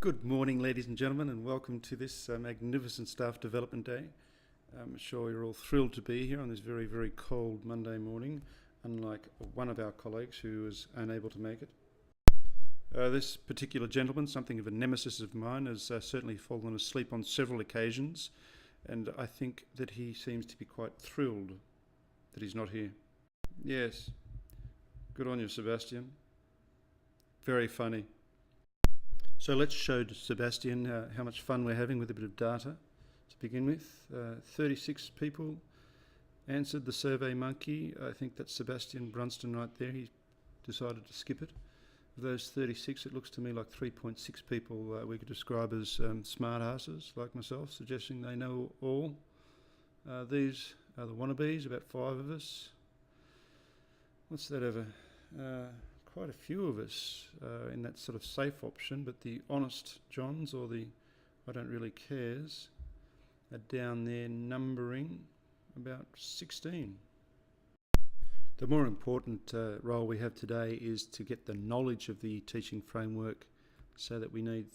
Good morning, ladies and gentlemen, and welcome to this magnificent Staff Development Day. I'm sure you're all thrilled to be here on this very, very cold Monday morning, unlike one of our colleagues who was unable to make it. This particular gentleman, something of a nemesis of mine, has certainly fallen asleep on several occasions, and I think that he seems to be quite thrilled that he's not here. Yes, good on you, Sebastian. Very funny. So let's show Sebastian how much fun we're having with a bit of data to begin with. 36 people answered the Survey Monkey. I think that's Sebastian Brunston right there. He decided to skip it. Of those 36, it looks to me like 3.6 people we could describe as smart asses like myself, suggesting they know all. These are the wannabes, about 5 of us. What's that over? Quite a few of us in that sort of safe option, but the honest Johns or the I don't really cares are down there numbering about 16. The more important role we have today is to get the knowledge of the teaching framework so that we need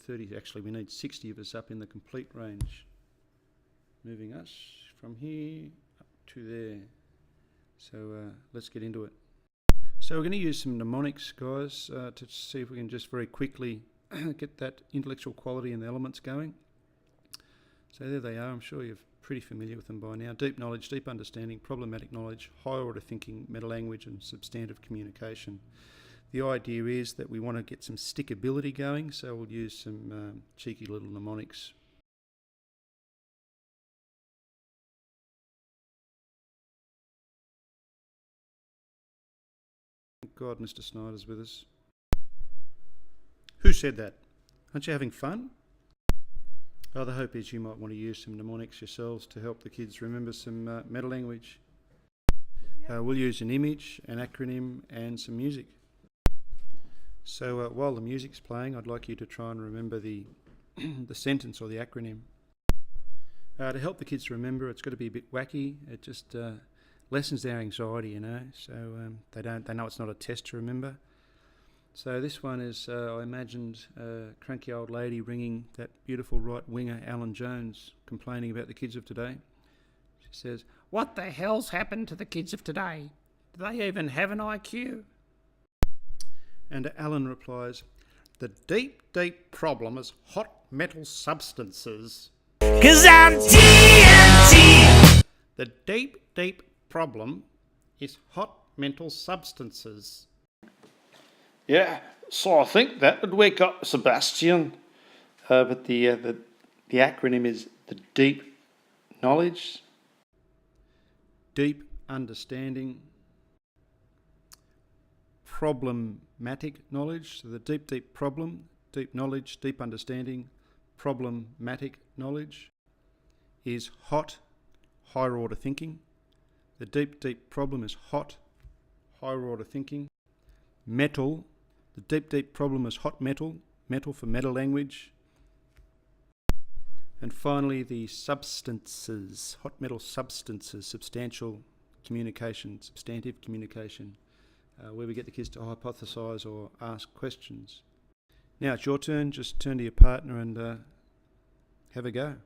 60 of us up in the complete range. Moving us from here up to there. So let's get into it. So we're going to use some mnemonics, guys, to see if we can just very quickly get that intellectual quality and the elements going. So there they are. I'm sure you're pretty familiar with them by now. Deep knowledge, deep understanding, problematic knowledge, higher order thinking, meta-language and substantive communication. The idea is that we want to get some stickability going, so we'll use some cheeky little mnemonics. Thank God Mr. Snyder's with us. Who said that? Aren't you having fun? Oh, the hope is you might want to use some mnemonics yourselves to help the kids remember some meta-language. We'll use an image, an acronym and some music. So while the music's playing, I'd like you to try and remember the the sentence or the acronym. To help the kids to remember, it's got to be a bit wacky. It just lessens their anxiety, you know, so they know it's not a test to remember. So this one is, I imagined a cranky old lady ringing that beautiful right-winger Alan Jones, complaining about the kids of today. She says, "What the hell's happened to the kids of today? Do they even have an IQ?" And Alan replies, "The deep, deep problem is hot metal substances. 'Cause I'm TNT! The deep, deep problem is hot mental substances." Yeah, so I think that would wake up Sebastian. But the acronym is the deep knowledge, deep understanding, problematic knowledge. So the deep, deep problem, deep knowledge, deep understanding, problematic knowledge is hot, higher order thinking. The deep, deep problem is hot, higher order thinking. Metal, the deep, deep problem is hot metal, metal for meta-language. And finally, the substances, hot metal substances, substantial communication, substantive communication, where we get the kids to hypothesise or ask questions. Now it's your turn. Just turn to your partner and have a go.